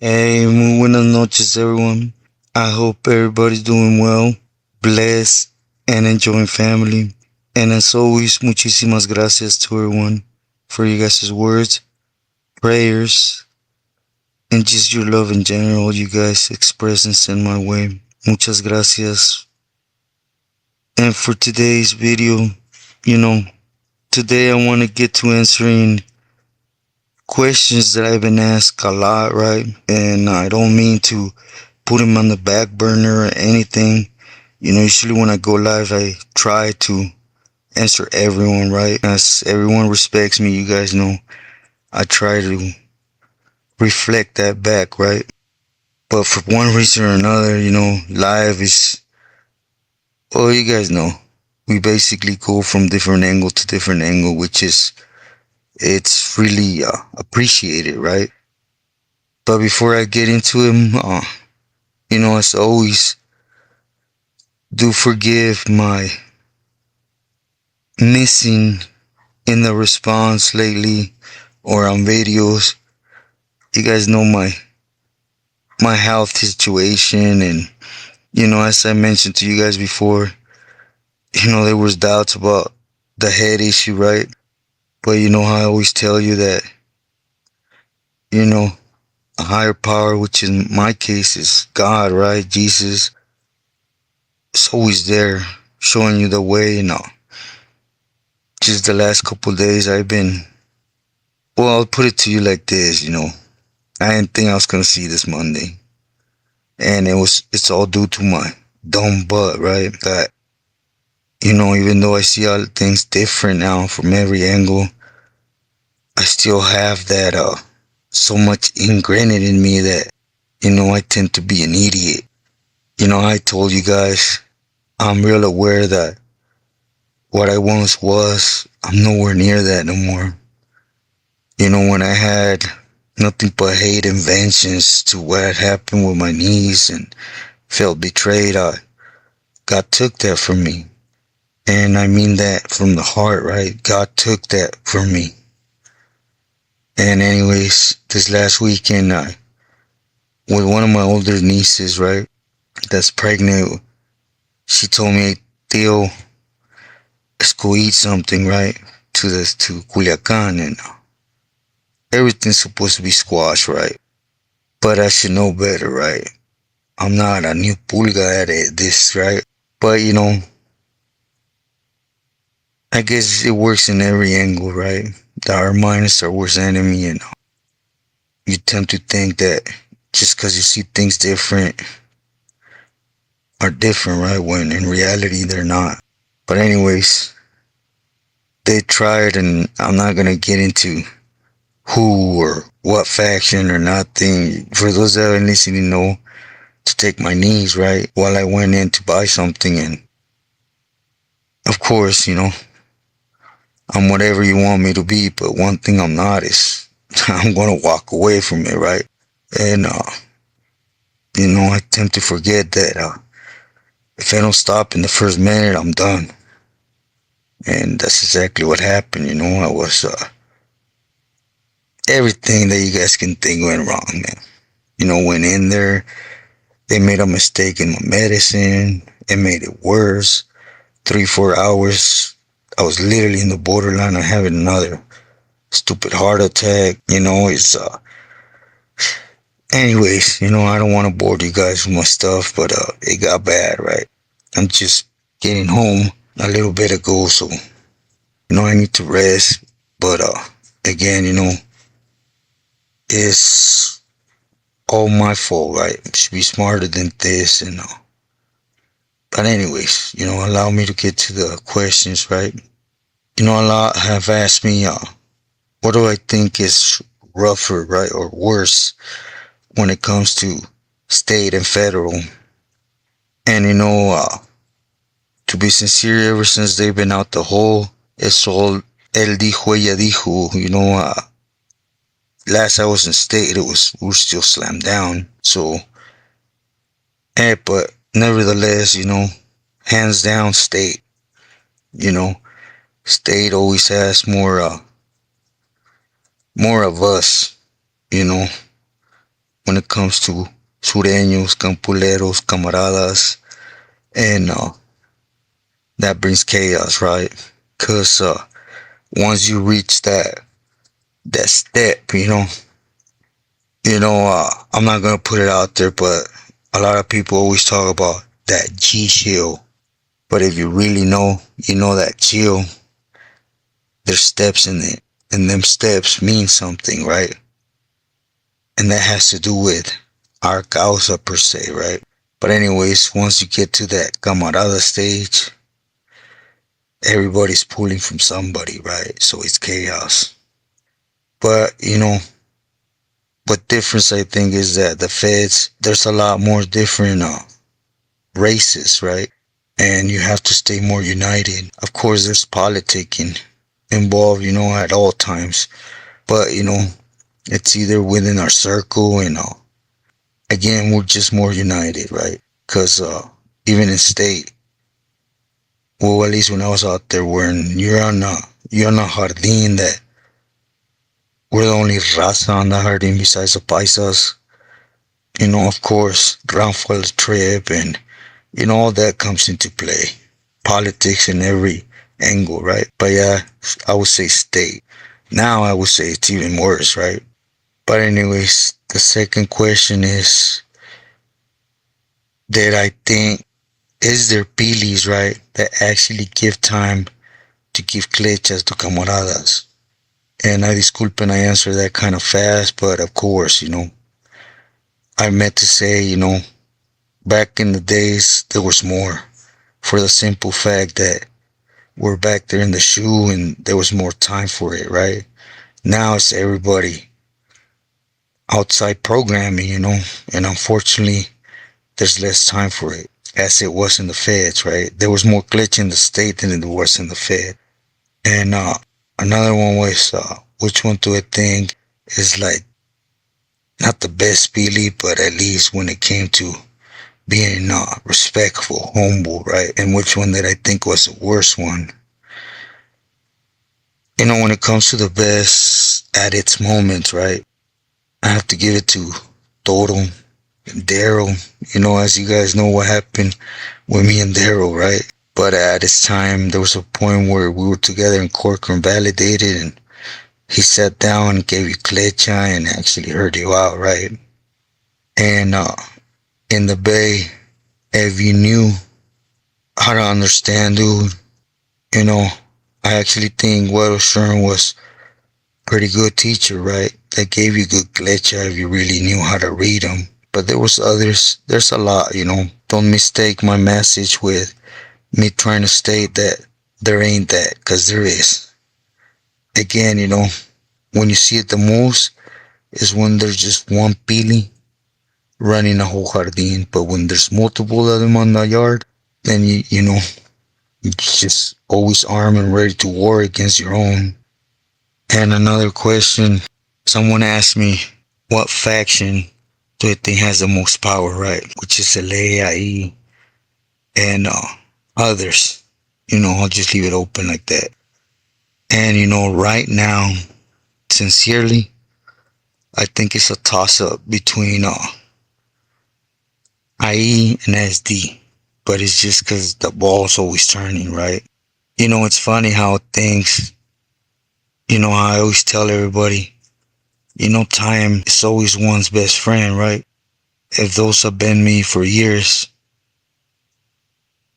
Hey, muy buenas noches, everyone. I hope everybody's doing well, blessed, and enjoying family. And as always, muchísimas gracias to everyone for you guys' words, prayers, and just your love in general you guys express and send my way. Muchas gracias. And for today's video, you know, today I want to get to answering questions that I've been asked a lot, right? And I don't mean to put them on the back burner or anything. You know, usually when I go live, I try to answer everyone, right? As everyone respects me, you guys know, I try to reflect that back, right? But for one reason or another, you know, live is, well, you guys know, we basically go from different angle to different angle, which is, it's really appreciated, right? But before I get into it, you know, as always, do forgive my missing in the response lately or on videos. You guys know my health situation, and you know, as I mentioned to you guys before, you know, there was doubts about the head issue, right? But you know how I always tell you that, you know, a higher power, which in my case is God, right? Jesus, is always there showing you the way. You know, just the last couple of days I've been, well, I'll put it to you like this, you know, I didn't think I was gonna see this Monday, and it's all due to my dumb butt, right? That, you know, even though I see all things different now from every angle, I still have that so much ingrained in me that, you know, I tend to be an idiot. You know, I told you guys, I'm real aware that what I once was, I'm nowhere near that no more. You know, when I had nothing but hate and vengeance to what had happened with my knees and felt betrayed, God took that from me. And I mean that from the heart, right? God took that from me. And anyways, this last weekend, with one of my older nieces, right, that's pregnant, she told me, Theo, let's go eat something, right, to Culiacan, and everything's supposed to be squash, right? But I should know better, right? I'm not a new pulga at this, right? But, you know, I guess it works in every angle, right? That our mind is our worst enemy, and you tend to think that just because you see things different are different, right? When in reality they're not. But anyways, they tried, and I'm not gonna get into who or what faction or nothing. For those that are listening, know to take my knees, right? While I went in to buy something, and of course, you know, I'm whatever you want me to be, but one thing I'm not is I'm gonna walk away from it, right? And you know, I tend to forget that if I don't stop in the first minute, I'm done. And that's exactly what happened, you know. I was everything that you guys can think went wrong, man. You know, went in there, they made a mistake in my medicine, it made it worse. 3-4 hours, I was literally in the borderline of having another stupid heart attack. You know, it's anyways, you know, I don't want to bore you guys with my stuff, but it got bad, right? I'm just getting home a little bit ago, so you know, I need to rest. But again, you know, it's all my fault, right? I should be smarter than this, and but anyways, you know, allow me to get to the questions, right? You know, a lot have asked me what do I think is rougher, right, or worse when it comes to state and federal? And to be sincere, ever since they've been out the hole, it's all el dijo, ella dijo. Last I was in state, we were still slammed down. So, but nevertheless, hands down, state. You know, state always has more of us. You know, when it comes to sureños, campuleros, camaradas, and that brings chaos, right? Cause once you reach that step, I'm not gonna put it out there, but a lot of people always talk about that G chill. But if you really know, you know that chill, there's steps in it, and them steps mean something, right? And that has to do with our causa per se, right? But anyways, once you get to that camarada stage, everybody's pulling from somebody, right? So it's chaos. But what difference I think is that the feds, there's a lot more different races, right? And you have to stay more united. Of course, there's politicking involved, at all times. But it's either within our circle, and again, we're just more united, right? Because even in state, well, at least when I was out there, when you're on a jardín, that we're the only raza on the jardín besides the paisas. Of course, ground for the trip, and all that comes into play. Politics in every angle, right? But yeah, I would say state. Now I would say it's even worse, right? But anyways, the second question is that I think, is there pilis, right, that actually give time to give cliches to camaradas? And I disculpen, I answer that kind of fast, but of course, I meant to say, back in the days, there was more, for the simple fact that we're back there in the shoe and there was more time for it, right? Now it's everybody outside programming, and unfortunately, there's less time for it, as it was in the feds, right? There was more glitch in the state than there was in the fed. And another one was, which one do I think is like not the best Billy, but at least when it came to being respectful, humble, right? And which one that I think was the worst one? When it comes to the best at its moments, right? I have to give it to Toro and Daryl. As you guys know what happened with me and Daryl, right? But at its time, there was a point where we were together in court and validated, and he sat down and gave you klecha and actually heard you out, right? And in the Bay, if you knew how to understand, dude, I actually think huero sherm was a pretty good teacher, right? That gave you good klecha if you really knew how to read them. But there was others. There's a lot, Don't mistake my message with me trying to state that there ain't that, because there is. Again, when you see it the most is when there's just one pili running a whole jardín. But when there's multiple of them on the yard, then you just always armed and ready to war against your own. And another question, someone asked me, what faction do I think has the most power, right? Which is LAI and others. I'll just leave it open like that. And right now, sincerely, I think it's a toss-up between IE and SD. But it's just because the ball's always turning, right? It's funny how things, I always tell everybody, time is always one's best friend, right? If those have been me for years,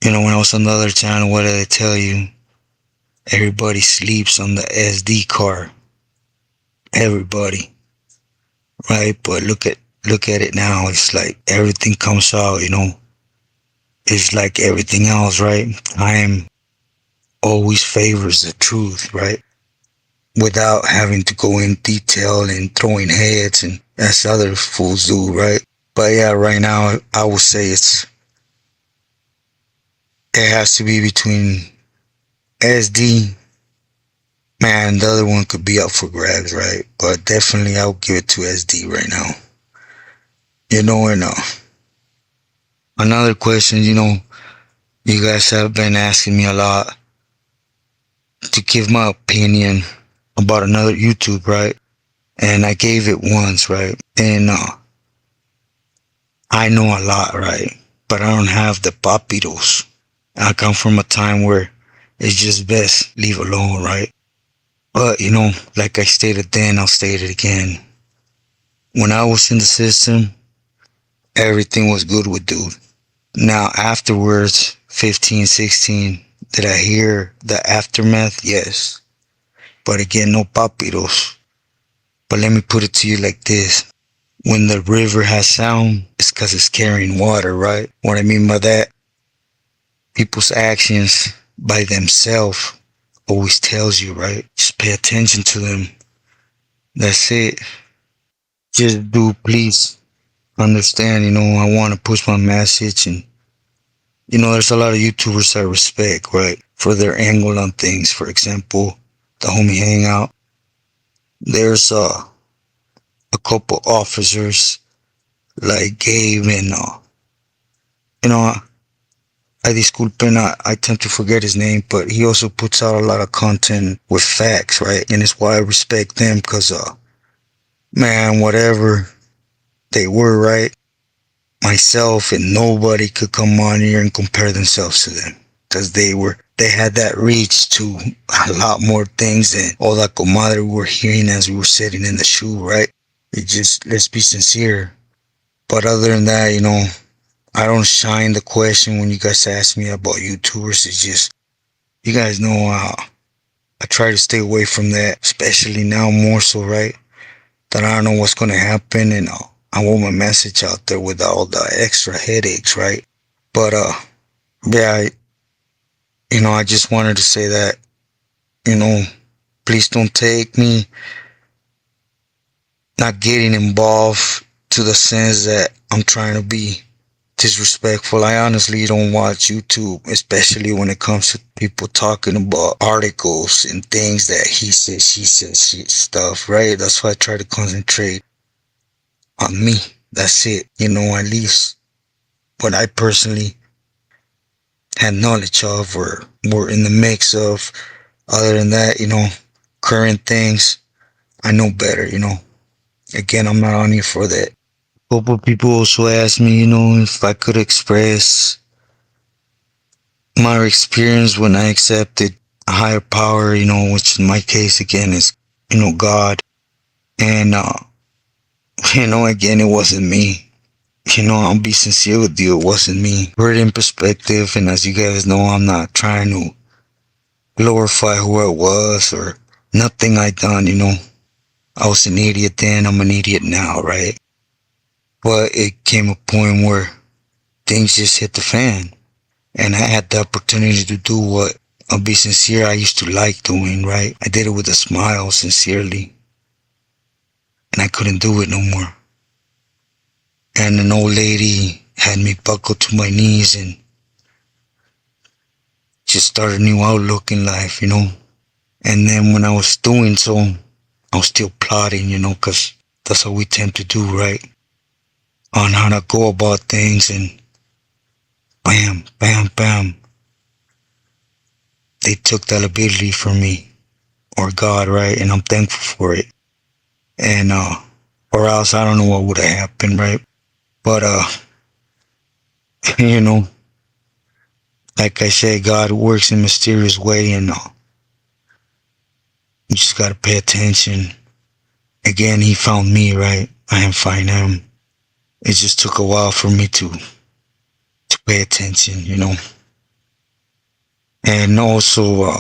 when I was on the other channel, what did I tell you? Everybody sleeps on the SD card. Everybody. Right? But look at it now. It's like everything comes out, It's like everything else, right? Time always favors the truth, right? without having to go in detail and throwing heads and as other fools do, right? But yeah, right now I would say it has to be between SD. Man, the other one could be up for grabs, right? But definitely I'll give it to SD right now. And another question, you guys have been asking me a lot to give my opinion about another YouTube, right? And I gave it once, right? And I know a lot, right? But I don't have the papitos. I come from a time where it's just best leave alone, right? But like I stated then, I'll state it again. When I was in the system, everything was good with dude. Now afterwards, 15, 16, did I hear the aftermath? Yes. But again, no papitos. But let me put it to you like this. When the river has sound, it's because it's carrying water, right? What I mean by that, people's actions by themselves always tells you, right? Just pay attention to them. That's it. Just do, please understand, I want to push my message. And, there's a lot of YouTubers I respect, right? For their angle on things. For example, the homie Hangout. There's a couple officers like Gabe and, you know, I disculpen, I tend to forget his name, but he also puts out a lot of content with facts, right? And it's why I respect them because, man, whatever they were, right? Myself and nobody could come on here and compare themselves to them because they had that reach to a lot more things than all that comadre we were hearing as we were sitting in the shoe, right? It just, let's be sincere. But other than that, I don't shine the question when you guys ask me about YouTubers. It's just, you guys know, I try to stay away from that, especially now more so, right? That I don't know what's going to happen, and I want my message out there without all the extra headaches, right? But, yeah, I just wanted to say that, you know, please don't take me not getting involved to the sense that I'm trying to be disrespectful. I honestly don't watch YouTube, especially when it comes to people talking about articles and things that he says, she says, she stuff, right? That's why I try to concentrate on me. That's it. At least what I personally had knowledge of or were in the mix of. Other than that, current things, I know better, Again, I'm not on here for that. A couple people also asked me, if I could express my experience when I accepted a higher power, which in my case again is, God. And, again, it wasn't me. I'll be sincere with you, it wasn't me. Put it in perspective, and as you guys know, I'm not trying to glorify who I was or nothing I done, I was an idiot then, I'm an idiot now, right? But it came a point where things just hit the fan. And I had the opportunity to do what, I'll be sincere, I used to like doing, right? I did it with a smile, sincerely. And I couldn't do it no more. And an old lady had me buckled to my knees and just started a new outlook in life, And then when I was doing so, I was still plotting, because that's what we tend to do, right? On how to go about things, and bam, bam, bam. They took that ability from me, or God, right? And I'm thankful for it. And, or else I don't know what would have happened, right? But, you know, like I said, God works in a mysterious way, and you just gotta pay attention. Again, he found me, right? I didn't find him. It just took a while for me to pay attention, And also,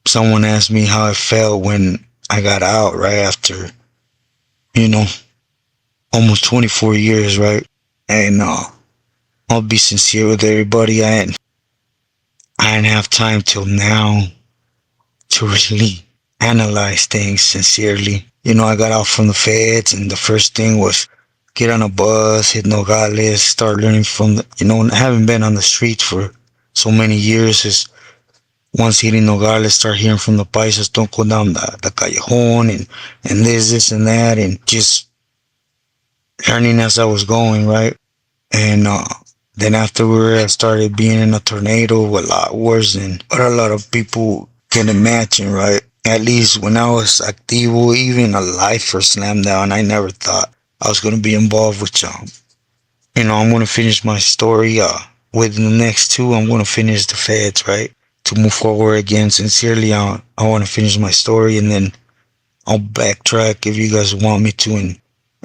someone asked me how I felt when I got out, right after, almost 24 years, right? And I'll be sincere with everybody. I didn't have time till now to really analyze things sincerely. I got out from the feds, and the first thing was get on a bus, hit Nogales, start learning from having been on the streets for so many years. Is once hitting Nogales, start hearing from the paisas, don't go down the callejon, and this, and that, and just learning as I was going, right? And then afterward, I started being in a tornado, a lot worse than what a lot of people can imagine, right? At least when I was activo, even alive for Slam Down, I never thought I was going to be involved with I'm going to finish my story. Within the next two, I'm going to finish the feds, right? To move forward again. Sincerely, I want to finish my story, and then I'll backtrack if you guys want me to,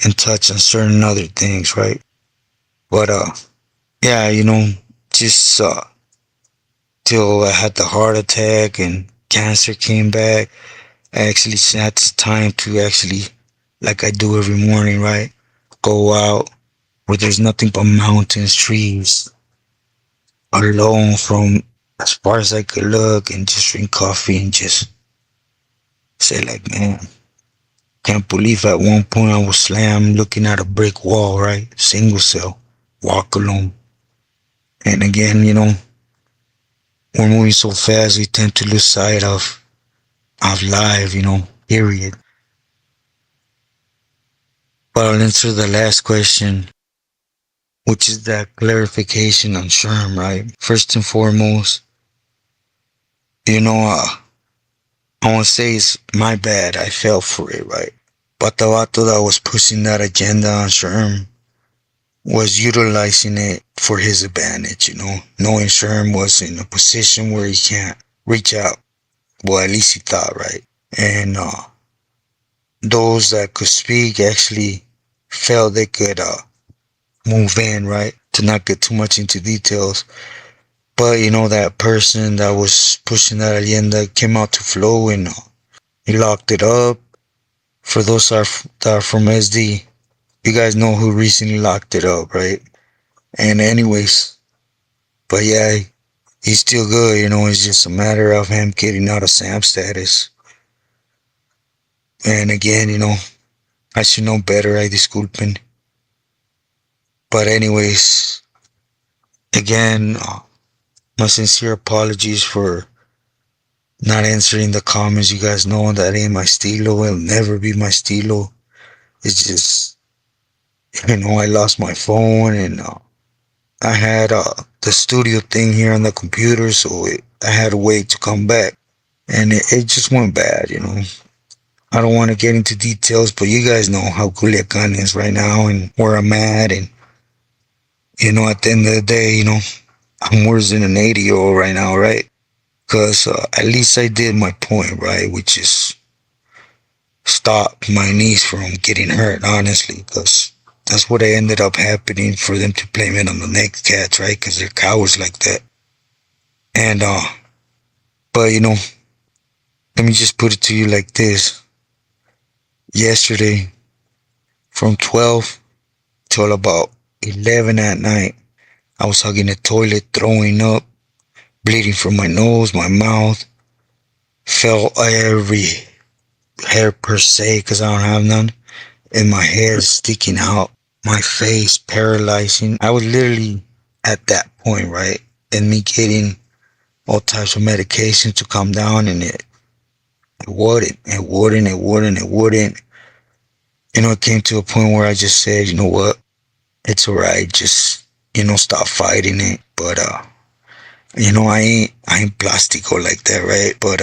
and touch on certain other things, right? But yeah, just till I had the heart attack and cancer came back, I actually had time to actually, like I do every morning, right? Go out where there's nothing but mountains, trees, alone from as far as I could look, and just drink coffee and just say like, man, can't believe at one point I was slammed looking at a brick wall, right? Single cell, walk alone. And again, we're moving so fast, we tend to lose sight of life, period. But I'll answer the last question, which is that clarification on Sherm, right? First and foremost, you know, uh, I want to say it's my bad. I fell for it, right? But the vato that was pushing that agenda on Sherm was utilizing it for his advantage, knowing Sherm was in a position where he can't reach out. Well, at least he thought, right? And those that could speak actually felt they could move in, right? To not get too much into details. But that person that was pushing that agenda came out to flow, and he locked it up. For those that are from SD, you guys know who recently locked it up, right? And anyways, but yeah, he's still good, it's just a matter of him getting out of Sam status. And again, I should know better, I disculpen. But anyways, again, my sincere apologies for not answering the comments. You guys know that ain't my stilo. It'll never be my stilo. It's just, I lost my phone, and I had the studio thing here on the computer, so I had to wait to come back. And it just went bad. I don't want to get into details, but you guys know how Culiacan is right now and where I'm at. And, at the end of the day, I'm worse than an 80-year-old right now, right? Because at least I did my point, right? Which is stop my niece from getting hurt, honestly. Because that's what ended up happening for them to blame it on the next cats, right? Because they're cowards like that. And, but, let me just put it to you like this. Yesterday, from 12 till about 11 at night, I was hugging the toilet, throwing up, bleeding from my nose, my mouth. Felt every hair per se, because I don't have none. And my hair sticking out. My face paralyzing. I was literally at that point, right? And me getting all types of medication to calm down, and it wouldn't. It came to a point where I just said, you know what? It's alright. Just, stop fighting it. But, I ain't plastico like that, right? But,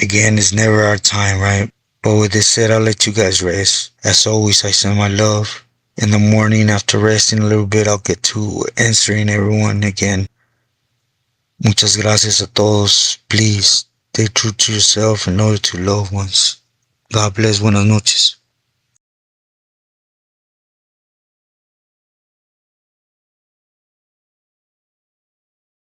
again, it's never our time, right? But with this said, I'll let you guys rest. As always, I send my love. In the morning, after resting a little bit, I'll get to answering everyone again. Muchas gracias a todos. Please, stay true to yourself and loyal to loved ones. God bless. Buenas noches.